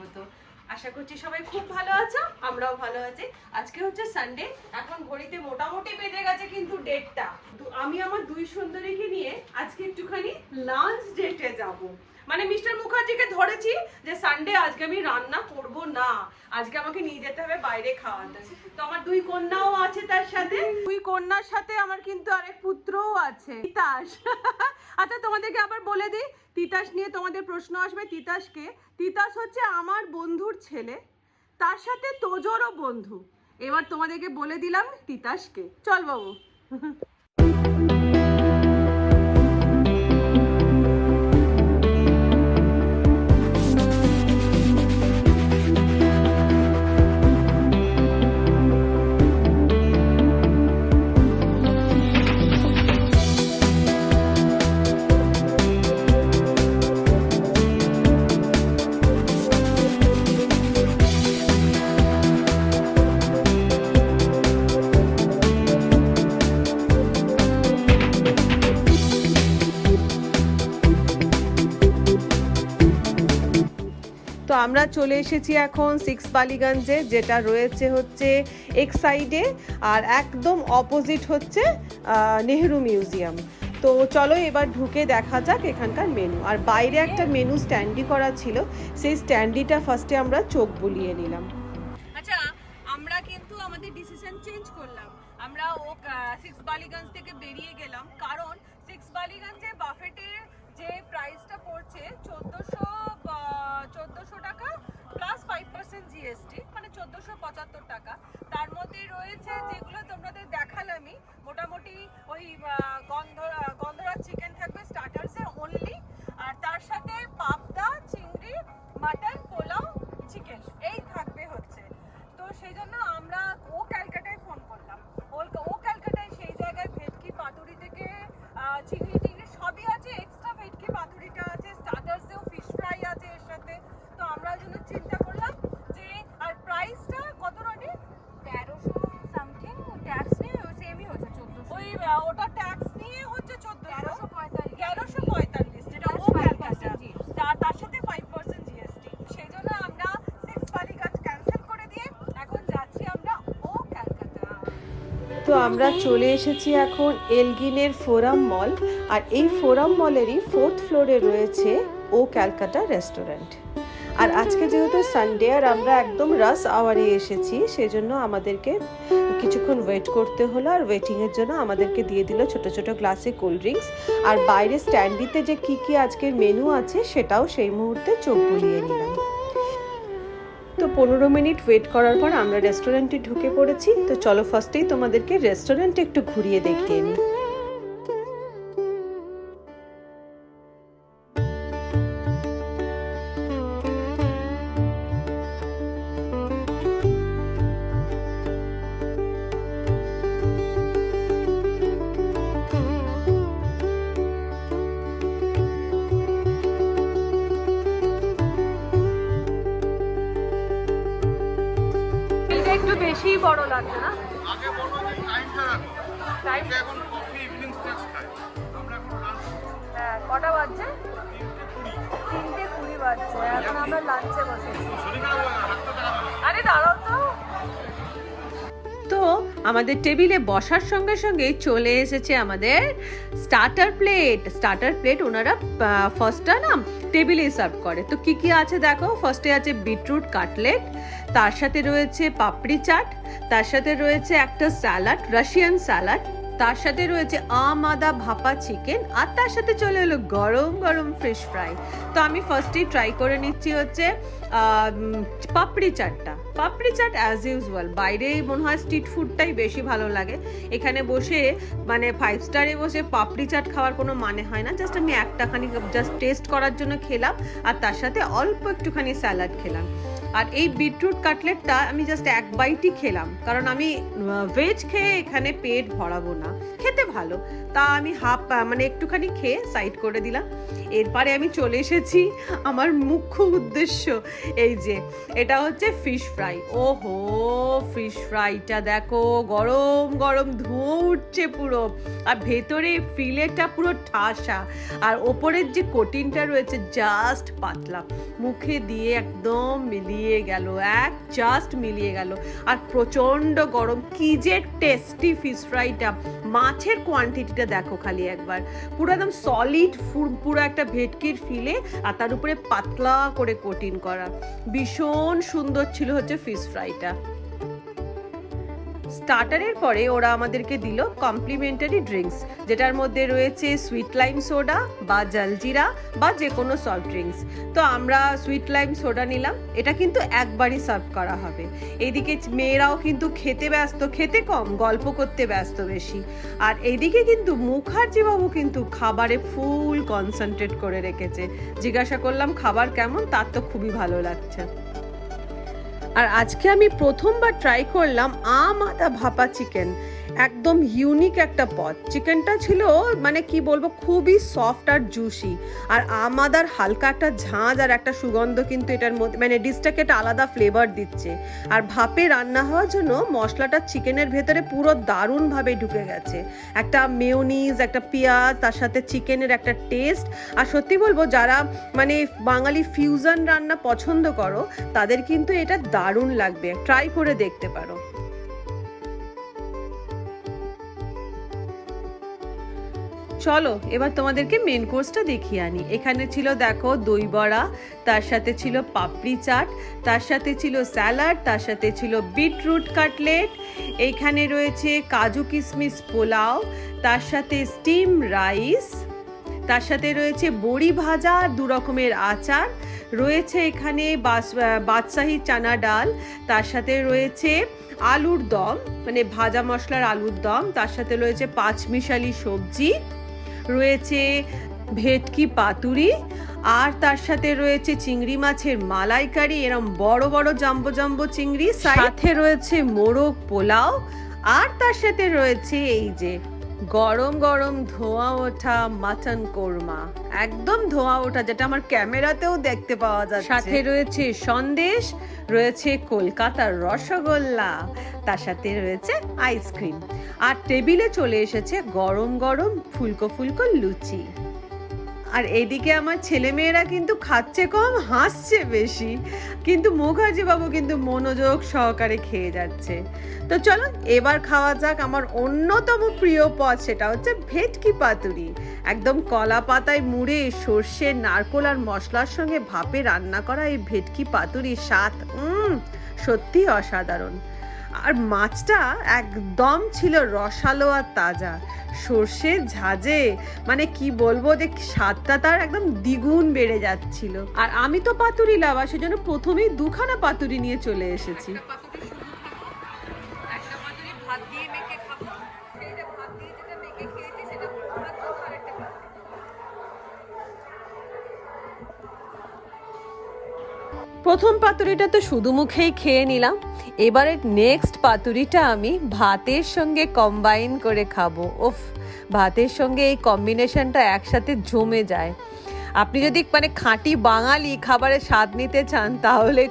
স্বাগত। আশা করছি সবাই খুব ভালো আছো, আমরাও ভালো আছি। আজকে হচ্ছে সানডে, এখন ঘড়িতে মোটামুটি বেজে গেছে কিন্তু 1:30টা। আমি আমার দুই সুন্দরীকে নিয়ে আজকে একটুখানি লাঞ্চ ডেটে যাব। মানে মিস্টার মুখার্জিকে ধরেছি যে সানডে আজকে আমি রান্না করব না, আজকে আমাকে নিয়ে যেতে হবে বাইরে খাওয়াতে। তো আমার দুই কন্যাও আছে, তার সাথে দুই কন্যার সাথে আমার কিন্তু আরেক পুত্রও আছে, তিতাস। আচ্ছা তোমাদেরকে আবার বলে দিই, তিতাস নিয়ে তোমাদের প্রশ্ন আসবে। তিতাসকে, তিতাস হচ্ছে আমার বন্ধুর ছেলে, তার সাথে তোজোরও বন্ধু। এবার তোমাদেরকে বলে দিলাম তিতাসকে। চল বাবু। তো আমরা চলে এসেছি এখন সিক্স বালিগঞ্জে, যেটা রয়েছে হচ্ছে এক্সাইডে, আর একদম অপোজিট হচ্ছে নেহেরু মিউজিয়াম। তো চলো এবার ঢুকে দেখা যাক এখানকার মেনু। আর বাইরে একটা মেনু স্ট্যান্ডি করা ছিল, সেই স্ট্যান্ডিটা ফার্স্টে আমরা চোখ বুলিয়ে নিলাম। আচ্ছা, আমরা কিন্তু আমাদের ডিসিশন চেঞ্জ করলাম। আমরা সিক্স বালিগঞ্জ থেকে বেরিয়ে গেলাম, কারণ সিক্স বালিগঞ্জে বাফেটের যে প্রাইসটা পড়ছে 1400 টাকা প্লাস 5% জিএসটি, মানে 1475 টাকা। তার মধ্যে রয়েছে যেগুলো তোমাদের দেখালামই, মোটামুটি ওই গন্ধরাজ চিকেন থাকবে স্টার্টার্সে অনলি, আর তার সাথে পাবদা, চিংড়ি, মাটন, পোলাও, চিকেন, এই থাকবে হচ্ছে। তো সেই জন্য আমরা ক্যালকাটায় ফোন করলাম। ও ক্যালকাটায় সেই জায়গায় ভেটকি পাতুরি থেকে চিংড়ি টিংড়ি সবই আছে, এক্সট্রা ভেটকি পাতুরিটা আছে, স্টার্টার্সেও ফিশ ফ্রাই আছে এর সাথে। তো আমরা জন্য চিন্তা করলাম যে, আর প্রাইসটা কত রানি? 1300 সামথিং, ট্যাক্স নিয়ে সেমই হচ্ছে 1400। ওই ওটা ট্যাক্স নিয়ে হচ্ছে 1345, যেটা ও ক্যালকাটা, তার সাথে 5% জিএসটি। সেই জন্য আমরা সিক্স বালিগঞ্জ ক্যান্সেল করে দিয়ে এখন যাচ্ছি আমরা ও ক্যালকাটা। তো আমরা চলে এসেছি এখন এলগিনের ফোরাম মল, আর এই ফোরাম মলেরই 4th ফ্লোরে রয়েছে ও ক্যালকাটা রেস্টুরেন্ট। আর আজকে যেহেতু সানডে আর আমরা একদম রাশ আওয়ারে এসেছি, সেজন্য আমাদেরকে কিছুক্ষণ ওয়েট করতে হলো। আর ওয়েটিংয়ের জন্য আমাদেরকে দিয়ে দিল ছোট ছোট গ্লাসে কোল্ড ড্রিঙ্কস। আর বাইরে স্ট্যান্ডিতে যে কি কি আজকের মেনু আছে সেটাও সেই মুহূর্তে চোখ বুলিয়ে নিলাম। তো 15 মিনিট ওয়েট করার পর আমরা রেস্টুরেন্টে ঢুকে পড়েছি। তো চলো ফার্স্টেই তোমাদেরকে রেস্টুরেন্টে একটু ঘুরিয়ে দেখিয়ে নিই। একটু বেশি বড় লাগছে না? আগে বলবো যে টাইমটা টাইম এখন কফি ইভিনিং স্ন্যাক্স খাই, আমরা এখন লাঞ্চ। হ্যাঁ, কটা বাজছে? 3:20 বাজছে। এখন আমরা লাঞ্চে বসেছি। শরীর খারাপ হয়ে গেল, ডাক্তার দেখাবো। আরে দাঁড়াও তো। তো আমাদের টেবিলে বসার সঙ্গে সঙ্গে চলে এসেছে আমাদের স্টার্টার প্লেট। ওনারা ফার্স্টটা না টেবিলে সার্ভ করে। তো কি কি আছে দেখো, ফার্স্টে আছে বিটরুট কাটলেট, তার সাথে রয়েছে পাপড়ি চাট, তার সাথে রয়েছে একটা স্যালাড, রাশিয়ান স্যালাড, তার সাথে রয়েছে আদা ভাপা চিকেন, আর তার সাথে চলে এলো গরম গরম ফিশ ফ্রাই। তো আমি ফার্স্টেই ট্রাই করে নিচ্ছি হচ্ছে পাপড়ি চাট অ্যাজ ইউজুয়াল। বাইরে মনে হয় স্ট্রিট ফুডটাই বেশি ভালো লাগে, এখানে বসে মানে 5 স্টারে বসে পাপড়ি চাট খাওয়ার কোনো মানে হয় না। জাস্ট আমি একটাখানি জাস্ট টেস্ট করার জন্য খেলাম, আর তার সাথে অল্প একটুখানি স্যালাড খেলাম। আর এই বিটরুট কাটলেটটা আমি জাস্ট এক বাইটই খেলাম, কারণ আমি ভেজ খেয়ে এখানে পেট ভরাবো না। খেতে ভালো, তা আমি মানে একটুখানি খেয়ে সাইড করে দিলাম। এরপরে আমি চলে এসেছি আমার মুখ্য উদ্দেশ্য, এই যে এটা হচ্ছে ফিশ ফ্রাই। ওহো, ফিশ ফ্রাইটা দেখো, গরম গরম ধোঁয়া উঠছে পুরো, আর ভেতরে ফিলেটা পুরো ঠাসা, আর ওপরের যে কোটিংটা রয়েছে জাস্ট পাতলা, মুখে দিয়ে একদম মিলিয়ে গেল, জাস্ট মিলিয়ে গেল। আর প্রচন্ড গরম, কি যে টেস্টি ফিশ ফ্রাইটা। মাছের কোয়ান্টিটিটা দেখো খালি একবার, পুরো একদম সলিড পুরো একটা ভেটকির ফিলে, আর তার উপরে পাতলা করে কোটিং করা। ভীষণ সুন্দর ছিল হচ্ছে ফিশ ফ্রাইটা। স্টার্টারের পরে ওরা আমাদেরকে দিল কমপ্লিমেন্টারি ড্রিঙ্কস, যেটার মধ্যে রয়েছে সুইট লাইম সোডা বা জলজিরা বা যে কোনো সফট ড্রিঙ্কস। তো আমরা সুইট লাইম সোডা নিলাম, এটা কিন্তু একবারই সার্ভ করা হবে। এইদিকে মেয়েরাও কিন্তু খেতে ব্যস্ত, খেতে কম গল্প করতে ব্যস্ত বেশি। আর এইদিকে কিন্তু মুখার্জি বাবু কিন্তু খাবারে ফুল কনসেন্ট্রেট করে রেখেছে। জিজ্ঞাসা করলাম খাবার কেমন, তার তো খুবই ভালো লাগছে। আর আজকে আমি প্রথমবার ট্রাই করলাম আদা ভাপা চিকেন, একদম ইউনিক একটা পদ। চিকেনটা ছিল মানে কি বলবো, খুবই সফট আর জুসি, আর আদার হালকা একটা ঝাঁঝ আর একটা সুগন্ধ কিন্তু এটার মধ্যে, মানে ডিশটাকে একটা আলাদা ফ্লেভার দিচ্ছে। আর ভাপে রান্না হওয়ার জন্য মশলাটা চিকেনের ভেতরে পুরো দারুণভাবে ঢুকে গেছে। একটা মেয়োনিজ, একটা পেঁয়াজ, তার সাথে চিকেনের একটা টেস্ট। আর সত্যি বলবো, যারা মানে বাঙালি ফিউশন রান্না পছন্দ করো তাদের কিন্তু এটা দারুণ লাগবে, ট্রাই করে দেখতে পারো। চলো এবার তোমাদেরকে মেন কোর্সটা দেখিয়ে আনি। এখানে ছিল দেখো দই বড়া, তার সাথে ছিল পাপড়ি চাট, তার সাথে ছিল স্যালাড, তার সাথে ছিল বিটরুট কাটলেট, এইখানে রয়েছে কাজু কিশমিশ পোলাও, তার সাথে স্টিম রাইস, তার সাথে রয়েছে বড়ি ভাজা, 2 রকমের আচার রয়েছে, এখানে বাদশাহী চানা ডাল, তার সাথে রয়েছে আলুর দম, মানে ভাজা মশলার আলুর দম, তার সাথে রয়েছে 5 মিশালি সবজি, রয়েছে ভেটকি পাতুরি, আর তার সাথে রয়েছে চিংড়ি মাছের মালাইকারি, এরম বড় বড় জাম্বো জাম্বো চিংড়ি, সাথে রয়েছে মোরগ পোলাও, আর তার সাথে রয়েছে এই যে গরম গরম ধোঁয়া ওঠা মাটন কোরমা, একদম ধোঁয়া ওঠা, যেটা আমার ক্যামেরাতেও দেখতে পাওয়া যাচ্ছে। সাথে রয়েছে সন্দেশ, রয়েছে কলকাতার রসগোল্লা, তার সাথে রয়েছে আইসক্রিম, আর টেবিলে চলে এসেছে গরম গরম ফুলকো ফুলকো লুচি। আর এদিকে আমার ছেলেমেয়েরা কিন্তু খাচ্ছে কম, হাসছে বেশি, কিন্তু মুখার্জি বাবু কিন্তু মনোযোগ সহকারে খেয়ে যাচ্ছে। তো চলো এবার খাওয়া যাক আমার অন্যতম প্রিয় পদ, সেটা হচ্ছে ভেটকি পাতুরি। একদম কলা পাতায় মুড়ে সর্ষে, নারকোল আর মশলার সঙ্গে ভাপে রান্না করা এই ভেটকি পাতুরির স্বাদ সত্যি অসাধারণ। আর মাছটা একদম ছিল রসালো আর তাজা, সর্ষের ঝাঁঝে, মানে কি বলবো যে স্বাদটা তার একদম দ্বিগুণ বেড়ে যাচ্ছিল। আর আমি তো পাতুরি লাভার, সেজন্য প্রথমেই 2খানা পাতুরি নিয়ে চলে এসেছি। প্রথম পাতুরিটা তো শুধু মুখেই খেয়ে নিলাম, এবারে নেক্সট পাতুরিটা আমি ভাতের সঙ্গে কম্বাইন করে খাবো। উফ, ভাতের সঙ্গে এই কম্বিনেশনটা একসাথে জমে যায়। আপনি যদি মানে খাঁটি বাঙালি খাবারের স্বাদ নিতে চান, তাহলে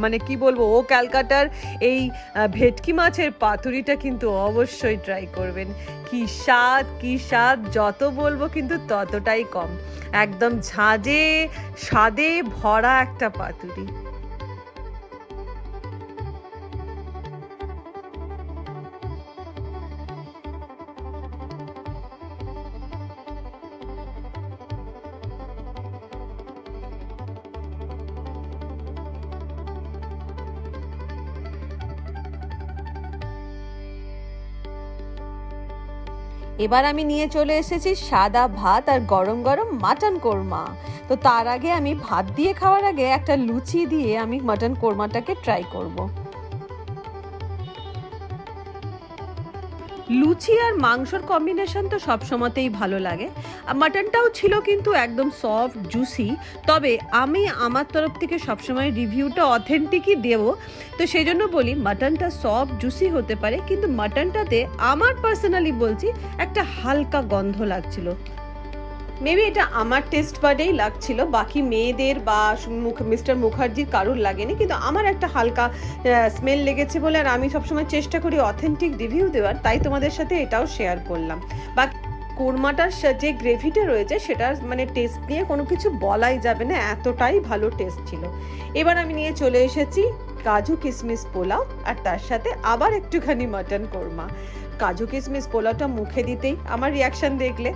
মানে কি বলবো, ক্যালকাটার এই ভেটকি মাছের পাতুরিটা কিন্তু অবশ্যই ট্রাই করবেন। কি স্বাদ, যত বলবো কিন্তু ততটাই কম। একদম ঝাঁঝে স্বাদে ভরা একটা পাতুরি। এবার আমি নিয়ে চলে এসেছি সাদা ভাত আর গরম গরম মাটন কোরমা। তো তার আগে আমি ভাত দিয়ে খাওয়ার আগে একটা লুচি দিয়ে আমি মাটন কোরমাটাকে ট্রাই করব। লুচি আর মাংসর কম্বিনেশন তো সবসময়তেই ভালো লাগে। আর মাটনটাও ছিল কিন্তু একদম সফট জুসি। তবে আমি আমার তরফ থেকে সবসময় রিভিউটা অথেন্টিকই দেবো, তো সেই জন্য বলি মাটনটা সফট জুসি হতে পারে, কিন্তু মাটনটাতে আমার পার্সোনালি বলছি একটা হালকা গন্ধ লাগছিল। মেবি এটা আমার টেস্ট বাডেই লাগছিল, বাকি মেয়েদের বা মিস্টার মুখার্জির কারুর লাগেনি, কিন্তু আমার একটা হালকা স্মেল লেগেছে বলে, আর আমি সবসময় চেষ্টা করি অথেন্টিক রিভিউ দেওয়ার, তাই তোমাদের সাথে এটাও শেয়ার করলাম। বাকি কোরমাটার যে গ্রেভিটা রয়েছে সেটার মানে টেস্ট নিয়ে কোনো কিছু বলাই যাবে না, এতটাই ভালো টেস্ট ছিল। এবার আমি নিয়ে চলে এসেছি কাজু কিশমিশ পোলাও, আর তার সাথে আবার একটুখানি মাটন কোরমা। কাজু কিশমিশ পোলাওটা মুখে দিতেই আমার রিয়াকশন দেখলে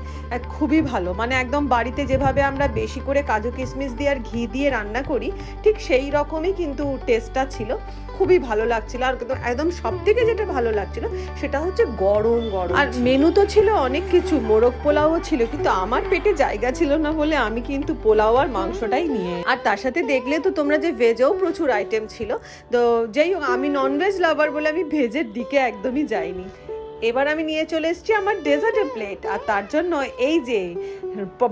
খুবই ভালো, মানে একদম বাড়িতে যেভাবে আমরা বেশি করে কাজু কিশমিশ দিয়ে আর ঘি দিয়ে রান্না করি ঠিক সেই রকমই কিন্তু টেস্টটা ছিল, খুবই ভালো লাগছিল। আর একদম সব থেকে যেটা ভালো লাগছিল সেটা হচ্ছে গরম গরম। আর মেনু তো ছিল অনেক কিছু, মোরগ পোলাওও ছিল, কিন্তু আমার পেটে জায়গা ছিল না বলে আমি কিন্তু পোলাও আর মাংসটাই নিয়ে, আর তার সাথে দেখলে তো তোমরা যে ভেজেও প্রচুর আইটেম ছিল। তো যাই হোক, আমি ননভেজ লাভার বলে আমি ভেজের দিকে একদমই যাইনি। এবার আমি নিয়ে চলে এসেছি আমার ডেজার্টের প্লেট, আর তার জন্য এই যে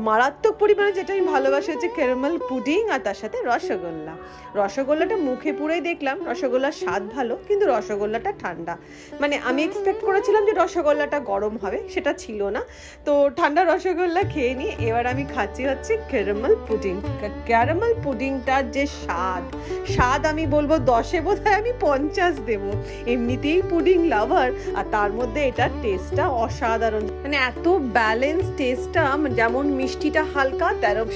মারাত্মক পরিমাণে যেটা আমি ভালোবাসি হচ্ছে ক্যারামেল পুডিং, আর তার সাথে রসগোল্লা। রসগোল্লাটা মুখে পুরেই দেখলাম রসগোল্লার স্বাদ ভালো, কিন্তু রসগোল্লাটা ঠান্ডা। মানে আমি এক্সপেক্ট করেছিলাম যে রসগোল্লাটা গরম হবে, সেটা ছিল না। তো ঠান্ডা রসগোল্লা খেয়ে নিয়ে এবার আমি খাচ্ছি হচ্ছে ক্যারামেল পুডিং। ক্যারামেল পুডিংটার যে স্বাদ আমি বলবো 10-এ বোধহয় আমি 50 দেবো। এমনিতেই পুডিং লাভার, আর তার মধ্যে এটার টেস্টটা অসাধারণ, মানে এত ব্যালেন্স টেস্টটা, যেমন মিষ্টিটা হালকা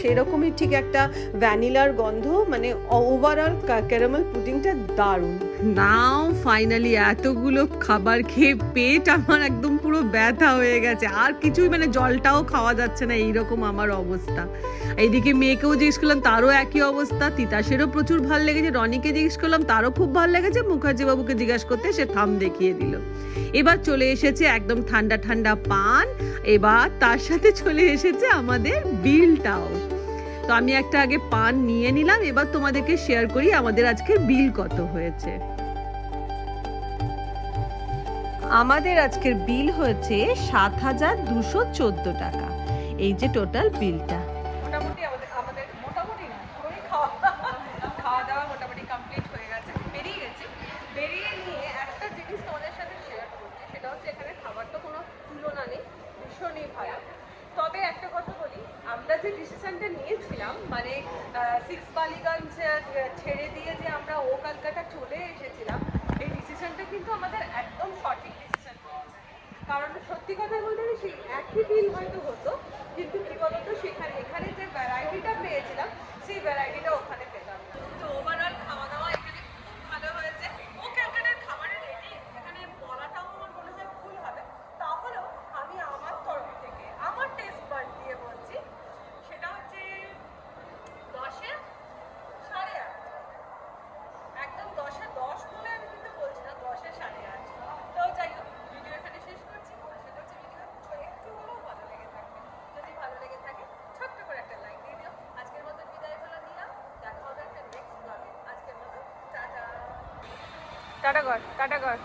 সেরকমই ঠিক একটা ভ্যানিলার গন্ধ, মানে ওভারঅল ক্যারামেল পুডিংটা দারুণ। নাও ফাইনালি এতগুলো খাবার খেয়ে পেট আমার একদম পুরো ব্যথা হয়ে গেছে, আর কিছুই মানে জলটাও খাওয়া যাচ্ছে না, এইরকম আমার অবস্থা। এইদিকে মেয়েকেও জিজ্ঞেস করলাম, তারও একই অবস্থা। তিতাসেরও প্রচুর ভালো লেগেছে, রনিকে জিজ্ঞেস করলাম, তারও খুব ভালো লেগেছে। মুখার্জি বাবুকে জিজ্ঞাসা করতে সে থাম দেখিয়ে দিল। এবার চলে এসেছে একদম ঠান্ডা ঠান্ডা পান, এবার তার সাথে চলে এসেছে আমাদের বিলটাও। তো আমি একটা আগে পান নিয়ে নিলাম, এবার তোমাদেরকে শেয়ার করি আমাদের আজকের বিল কত হয়েছে। আমাদের আজকের বিল হয়েছে 7,214 টাকা, এই যে টোটাল বিলটা। মোটামুটি আমাদের মোটামুটি না, পুরোই খাওয়া দাওয়া মোটামুটি কমপ্লিট হয়ে গেছে, বেরিয়ে গেছি। বেরিয়ে নিয়ে একটা জিনিস তোমাদের সাথে শেয়ার করছি, সেটা হচ্ছে এখানে খাবার তো কোনো তুলনা নেই, ভীষণই ভালো। তবে একটা কথা বলি, আমরা যে ডিসিশনটা নিয়েছিলাম, মানে সিক্স বালিগঞ্জ ছেড়ে দিয়ে যে আমরা ও কলকাতা চলে এসেছিলাম, এই ডিসিশনটা কিন্তু আমাদের একদম সঠিক ডিসিশন হয়েছে। কারণ সত্যি কথা বলতে সেই একই বিল হয়তো হতো, কিন্তু কি বলতো সেখানে এখানে যে ভ্যারাইটিটা পেয়েছিলাম সেই ভ্যারাইটিটা ওখানে পেতাম। তো ওভারঅল খাওয়া দাওয়া এখানে খুব ভালো হয়েছে। ও ক্যালকাটার খাবারের রেটিং এখানে বলাটাও আমার মনে হয় ভুল হবে, তাহলেও আমি আমার তরফ থেকে আমার টেস্ট বাড দিয়ে বলছি, সেটা হচ্ছে 10-এ 8.5। একদম 10-এ 10 বলে আমি কিন্তু বলছি না, 10-এ 8.5। তো যাই হোক, ভিডিও এখানে শেষ করছি। আশা করছি ভিডিও একটু হলেও ভালো লেগে থাকবে। যদি ভালো লেগে থাকে ছোট্ট করে একটা লাইক দিয়ে দিও। আজকের মতো বিদায় বলে নিলাম, দেখা হবে একটা নেক্সট ব্লগে। আজকের মতো টাটা। টাটা কর।